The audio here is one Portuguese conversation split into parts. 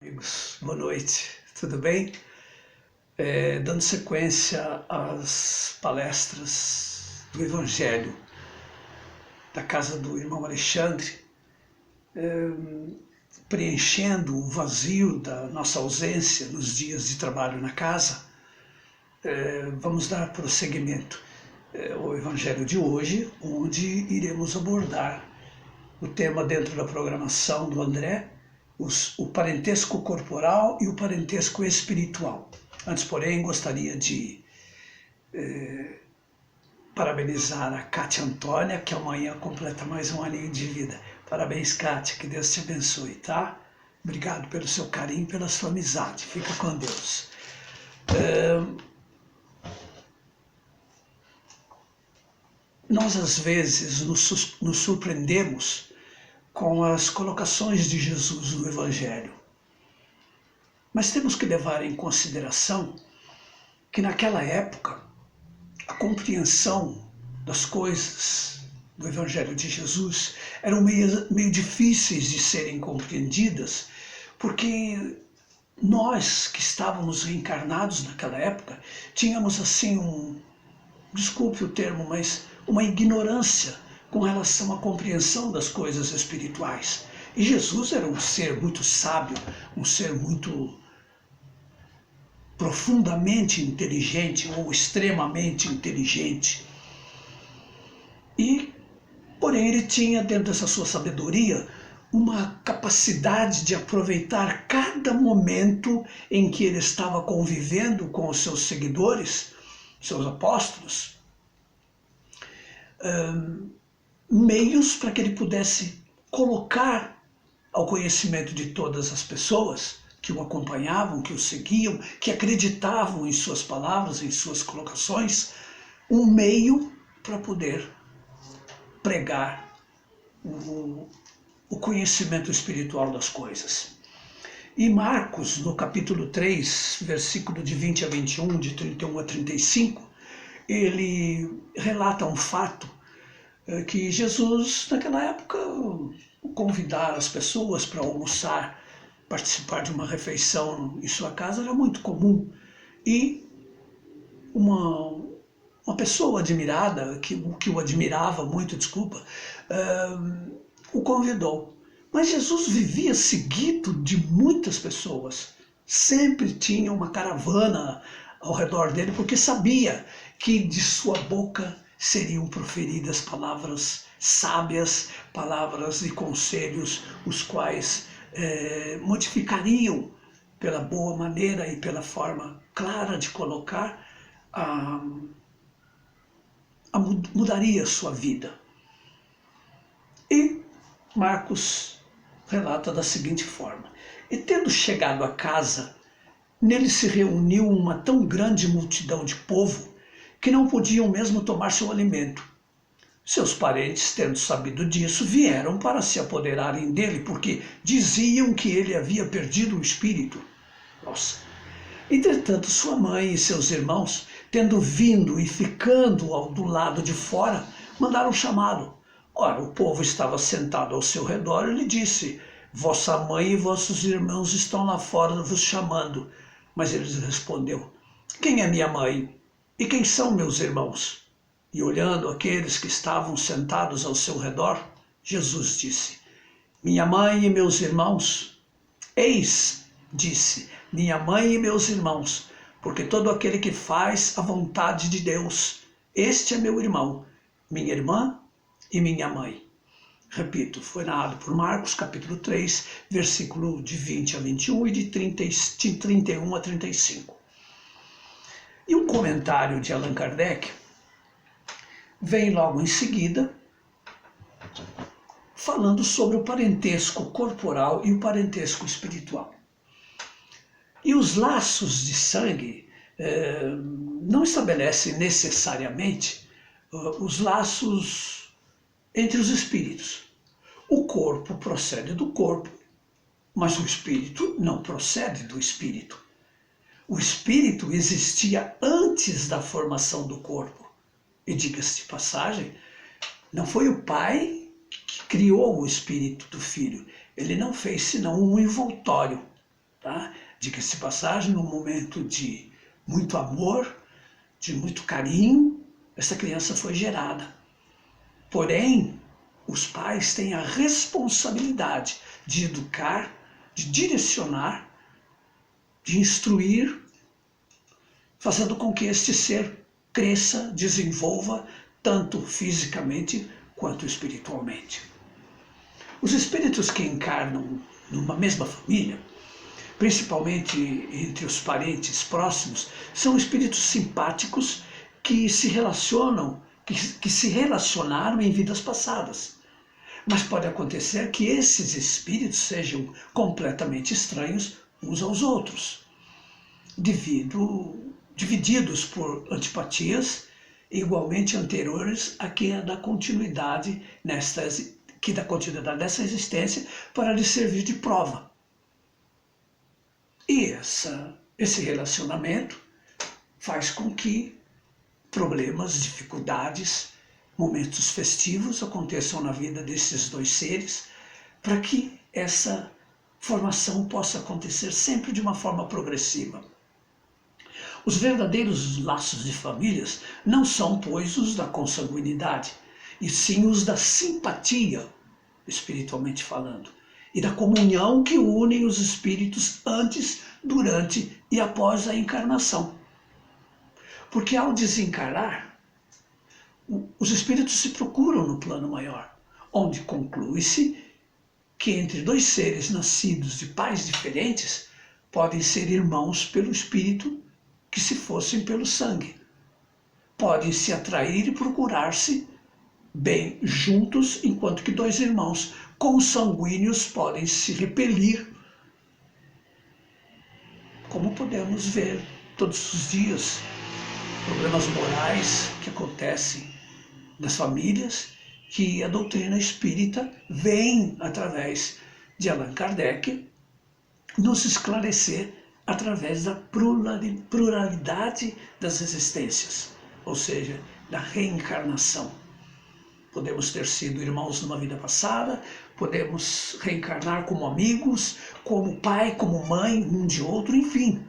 Amigos, boa noite, tudo bem? Dando sequência às palestras do Evangelho da casa do irmão Alexandre, preenchendo o vazio da nossa ausência nos dias de trabalho na casa, vamos dar prosseguimento ao Evangelho de hoje, onde iremos abordar o tema dentro da programação do André, o parentesco corporal e o parentesco espiritual. Antes, porém, gostaria de parabenizar a Cátia Antônia, que amanhã completa mais um aninho de vida. Parabéns, Cátia, que Deus te abençoe, tá? Obrigado pelo seu carinho, pela sua amizade. Fica com Deus. Nós, às vezes, nos surpreendemos com as colocações de Jesus no Evangelho. Mas temos que levar em consideração que naquela época a compreensão das coisas do Evangelho de Jesus eram meio difíceis de serem compreendidas, porque nós que estávamos reencarnados naquela época tínhamos assim desculpe o termo, mas uma ignorância com relação à compreensão das coisas espirituais. E Jesus era um ser muito sábio, um ser muito profundamente inteligente ou extremamente inteligente. Porém, ele tinha dentro dessa sua sabedoria uma capacidade de aproveitar cada momento em que ele estava convivendo com os seus seguidores, seus apóstolos, meios para que ele pudesse colocar ao conhecimento de todas as pessoas que o acompanhavam, que o seguiam, que acreditavam em suas palavras, em suas colocações, um meio para poder pregar o conhecimento espiritual das coisas. E Marcos, no capítulo 3, versículo de 20 a 21, de 31 a 35, ele relata um fato que Jesus, naquela época, convidar as pessoas para almoçar, participar de uma refeição em sua casa era muito comum. E uma pessoa admirada, que o admirava muito, o convidou. Mas Jesus vivia seguido de muitas pessoas. Sempre tinha uma caravana ao redor dele, porque sabia que de sua boca seriam proferidas palavras sábias, palavras e conselhos, os quais modificariam pela boa maneira e pela forma clara de colocar, mudaria a sua vida. E Marcos relata da seguinte forma: e tendo chegado a casa, nele se reuniu uma tão grande multidão de povo que não podiam mesmo tomar seu alimento. Seus parentes, tendo sabido disso, vieram para se apoderarem dele, porque diziam que ele havia perdido o espírito. Nossa! Entretanto, sua mãe e seus irmãos, tendo vindo e ficando do lado de fora, mandaram chamá-lo. Ora, o povo estava sentado ao seu redor e lhe disse: vossa mãe e vossos irmãos estão lá fora vos chamando. Mas ele lhes respondeu: quem é minha mãe? E quem são meus irmãos? E olhando aqueles que estavam sentados ao seu redor, Jesus disse: minha mãe e meus irmãos? Eis, disse, minha mãe e meus irmãos, porque todo aquele que faz a vontade de Deus, este é meu irmão, minha irmã e minha mãe. Repito, foi narrado por Marcos, capítulo 3, versículo de 20 a 21 e de 31 a 35. E um comentário de Allan Kardec vem logo em seguida, falando sobre o parentesco corporal e o parentesco espiritual. E os laços de sangue não estabelecem necessariamente os laços entre os espíritos. O corpo procede do corpo, mas o espírito não procede do espírito. O espírito existia antes da formação do corpo. E diga-se de passagem, não foi o pai que criou o espírito do filho. Ele não fez senão um envoltório. tá? Diga-se de passagem, num momento de muito amor, de muito carinho, essa criança foi gerada. Porém, os pais têm a responsabilidade de educar, de direcionar, de instruir, fazendo com que este ser cresça, desenvolva, tanto fisicamente quanto espiritualmente. Os espíritos que encarnam numa mesma família, principalmente entre os parentes próximos, são espíritos simpáticos que se relacionam, que se relacionaram em vidas passadas. Mas pode acontecer que esses espíritos sejam completamente estranhos uns aos outros, divididos por antipatias igualmente anteriores a que dá continuidade dessa existência para lhe servir de prova. E esse relacionamento faz com que problemas, dificuldades, momentos festivos aconteçam na vida desses dois seres, para que essa formação possa acontecer sempre de uma forma progressiva. Os verdadeiros laços de famílias não são, pois, os da consanguinidade, e sim os da simpatia, espiritualmente falando, e da comunhão que unem os espíritos antes, durante e após a encarnação. Porque ao desencarnar, os espíritos se procuram no plano maior, onde conclui-se que entre dois seres nascidos de pais diferentes podem ser irmãos pelo espírito que se fossem pelo sangue. Podem se atrair e procurar-se bem juntos, enquanto que dois irmãos consanguíneos podem se repelir, como podemos ver todos os dias, problemas morais que acontecem nas famílias, que a doutrina espírita vem, através de Allan Kardec, nos esclarecer através da pluralidade das existências, ou seja, da reencarnação. Podemos ter sido irmãos numa vida passada, podemos reencarnar como amigos, como pai, como mãe, um de outro, enfim.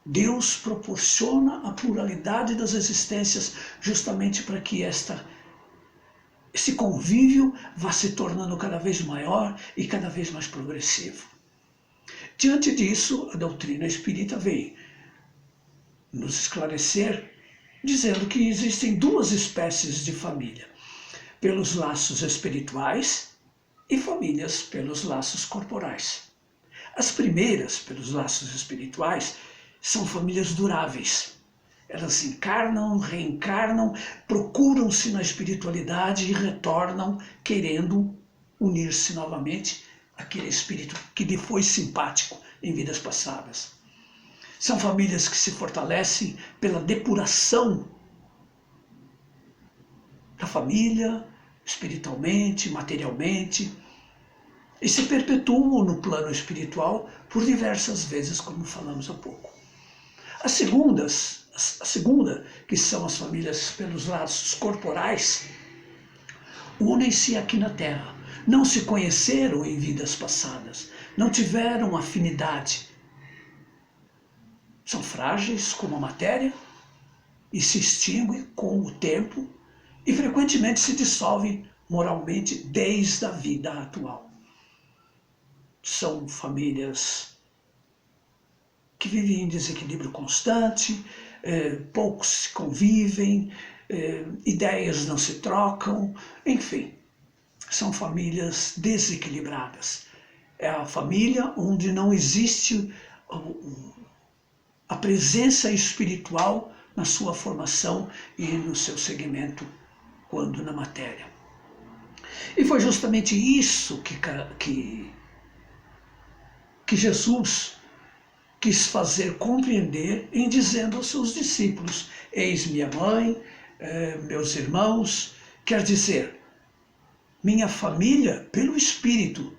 Deus proporciona a pluralidade das existências justamente para que esse convívio vá se tornando cada vez maior e cada vez mais progressivo. Diante disso, a doutrina espírita vem nos esclarecer dizendo que existem duas espécies de família: pelos laços espirituais e famílias pelos laços corporais. As primeiras, pelos laços espirituais, são famílias duráveis. Elas encarnam, reencarnam, procuram-se na espiritualidade e retornam querendo unir-se novamente àquele espírito que lhe foi simpático em vidas passadas. São famílias que se fortalecem pela depuração da família, espiritualmente, materialmente, e se perpetuam no plano espiritual por diversas vezes, como falamos há pouco. A segunda, que são as famílias pelos laços corporais, unem-se aqui na Terra. Não se conheceram em vidas passadas, não tiveram afinidade. São frágeis como a matéria e se extinguem com o tempo e frequentemente se dissolvem moralmente desde a vida atual. São famílias que vivem em desequilíbrio constante, poucos se convivem, ideias não se trocam, enfim, são famílias desequilibradas. É a família onde não existe a presença espiritual na sua formação e no seu segmento, quando na matéria. E foi justamente isso que Jesus quis fazer compreender em dizendo aos seus discípulos: eis minha mãe, meus irmãos, quer dizer, minha família pelo Espírito,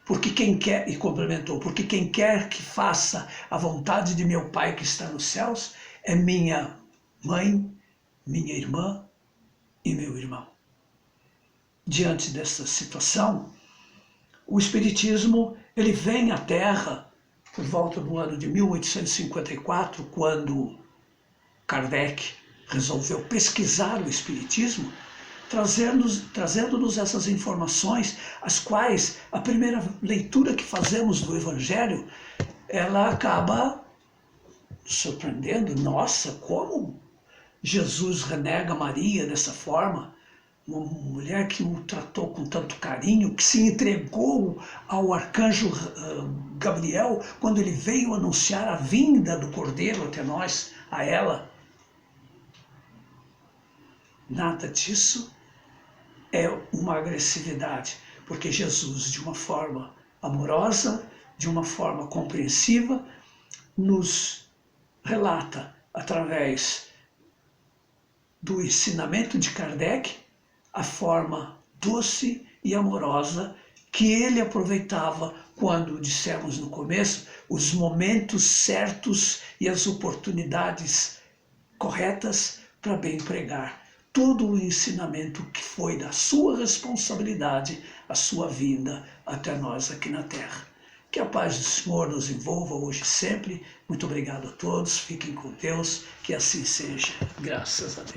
porque quem quer, e complementou, porque quem quer que faça a vontade de meu Pai que está nos céus é minha mãe, minha irmã e meu irmão. Diante dessa situação, o Espiritismo ele vem à Terra por volta do ano de 1854, quando Kardec resolveu pesquisar o Espiritismo, trazendo-nos essas informações, as quais a primeira leitura que fazemos do Evangelho, ela acaba surpreendendo. Nossa, como Jesus renega Maria dessa forma, uma mulher que o tratou com tanto carinho, que se entregou ao arcanjo Gabriel quando ele veio anunciar a vinda do Cordeiro até nós, a ela. Nada disso é uma agressividade, porque Jesus, de uma forma amorosa, de uma forma compreensiva, nos relata através do ensinamento de Kardec a forma doce e amorosa que ele aproveitava quando, dissemos no começo, os momentos certos e as oportunidades corretas para bem pregar todo o ensinamento que foi da sua responsabilidade, a sua vinda até nós aqui na Terra. Que a paz do Senhor nos envolva hoje e sempre. Muito obrigado a todos, fiquem com Deus, que assim seja. Graças a Deus.